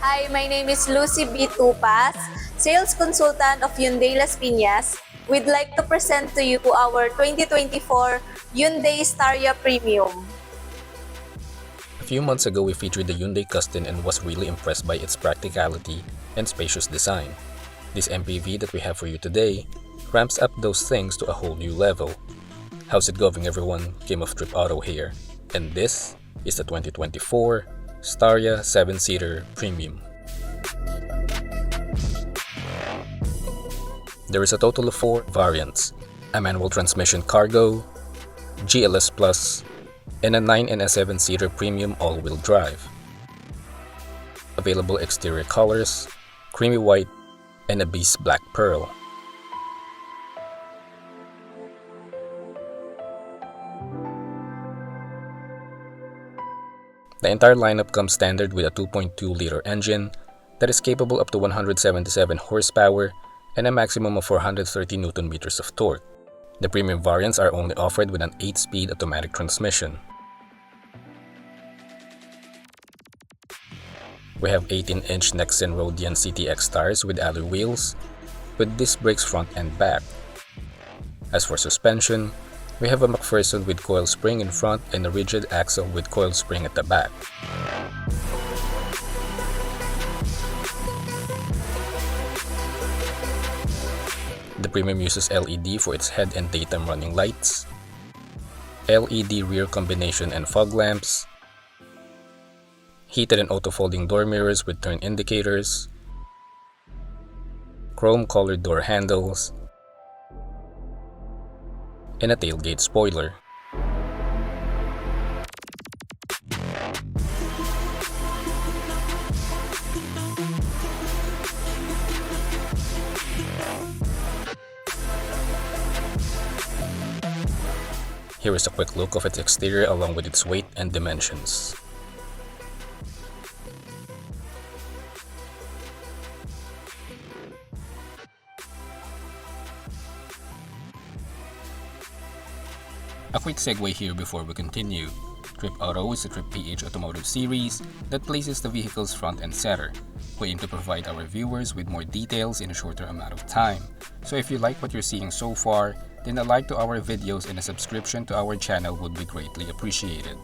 Hi, my name is Lucy B. Tupas, Sales Consultant of Hyundai Las Piñas. We'd like to present to you our 2024 Hyundai Staria Premium. A few months ago, we featured the Hyundai Custom and was really impressed by its practicality and spacious design. This MPV that we have for you today ramps up those things to a whole new level. How's it going, everyone? Kim of Trip Auto here, and this is the 2024 Staria 7-seater Premium. There is a total of 4 variants: a manual transmission cargo, GLS Plus, and a 9 and a 7-seater Premium all-wheel drive. Available exterior colors: creamy white and a beast black pearl. The entire lineup comes standard with a 2.2-liter engine that is capable up to 177 horsepower and a maximum of 430 Nm of torque. The premium variants are only offered with an 8-speed automatic transmission. We have 18-inch Nexen Rodian CTX tires with alloy wheels, with disc brakes front and back. As for suspension, we have a McPherson with coil spring in front and a rigid axle with coil spring at the back. The Premium uses LED for its head and daytime running lights, LED rear combination and fog lamps, heated and auto-folding door mirrors with turn indicators, chrome-colored door handles, and a tailgate spoiler. Here is a quick look of its exterior along with its weight and dimensions. A quick segue here before we continue. Trip Auto is a Trip PH automotive series that places the vehicle's front and center. We aim to provide our viewers with more details in a shorter amount of time. So if you like what you're seeing so far, then a like to our videos and a subscription to our channel would be greatly appreciated.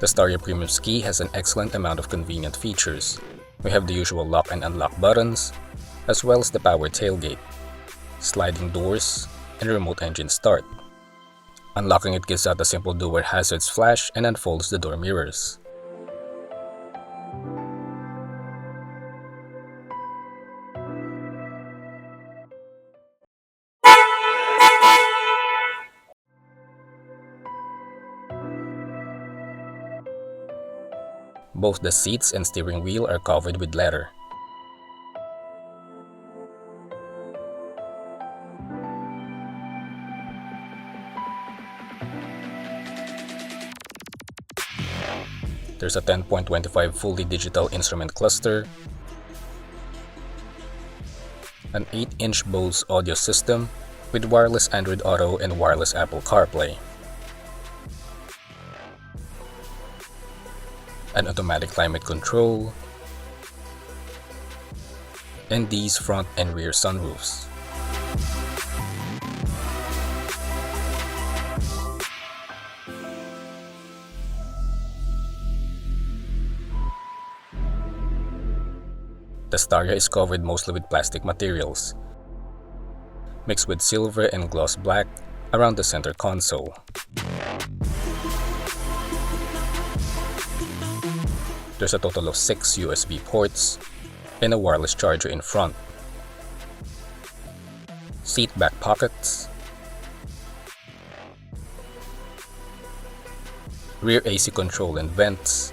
The Staria Premium Ski has an excellent amount of convenient features. We have the usual lock and unlock buttons, as well as the power tailgate, sliding doors, and remote engine start. Unlocking it gives out a simple door hazards flash and unfolds the door mirrors. Both the seats and steering wheel are covered with leather. There's a 10.25 fully digital instrument cluster, an 8-inch Bose audio system with wireless Android Auto and wireless Apple CarPlay, an automatic climate control, and these front and rear sunroofs. The Staria is covered mostly with plastic materials, mixed with silver and gloss black around the center console. There's a total of 6 USB ports and a wireless charger in front, seat back pockets, rear AC control and vents,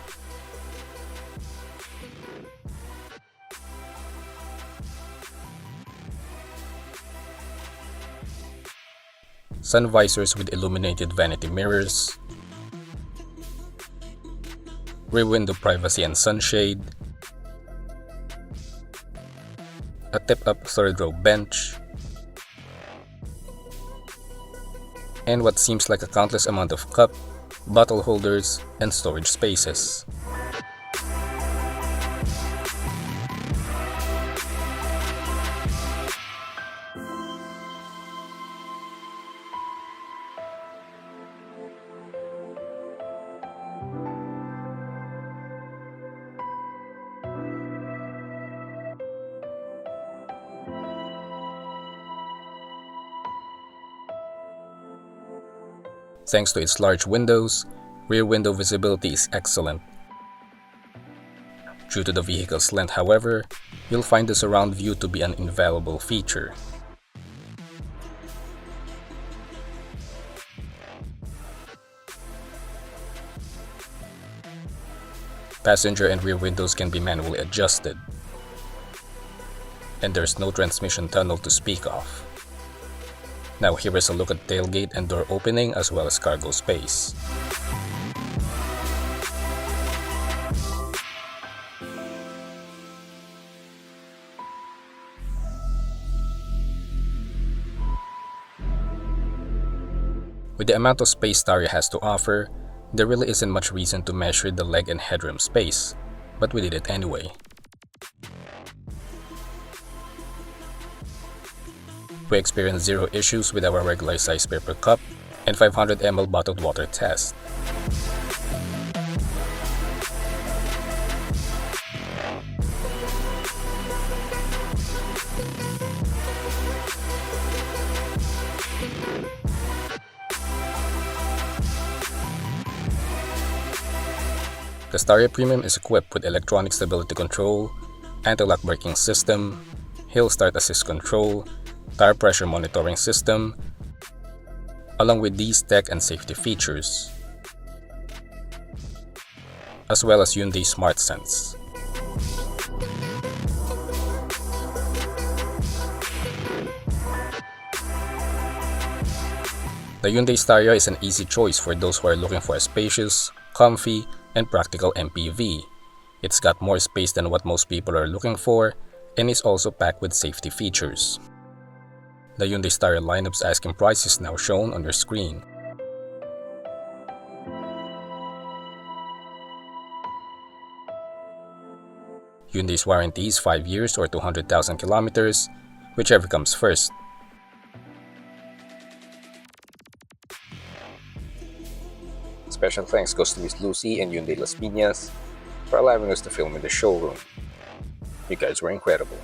sun visors with illuminated vanity mirrors, rear window privacy and sunshade, a tip-up third-row bench, and what seems like a countless amount of cup, bottle holders, and storage spaces. Thanks to its large windows, rear window visibility is excellent. Due to the vehicle's length, however, you'll find the surround view to be an invaluable feature. Passenger and rear windows can be manually adjusted, and there's no transmission tunnel to speak of. Now here is a look at tailgate and door opening as well as cargo space. With the amount of space Staria has to offer, there really isn't much reason to measure the leg and headroom space, but we did it anyway. We experienced zero issues with our regular size paper cup and 500 ml bottled water test. The Staria Premium is equipped with electronic stability control, anti-lock braking system, hill start assist control, tire pressure monitoring system, along with these tech and safety features, as well as Hyundai Smart Sense. The Hyundai Staria is an easy choice for those who are looking for a spacious, comfy, and practical MPV. It's got more space than what most people are looking for, and is also packed with safety features. The Hyundai Staria lineup's asking price is now shown on your screen. Hyundai's warranty is 5 years or 200,000 kilometers, whichever comes first. Special thanks goes to Miss Lucy and Hyundai Las Piñas for allowing us to film in the showroom. You guys were incredible.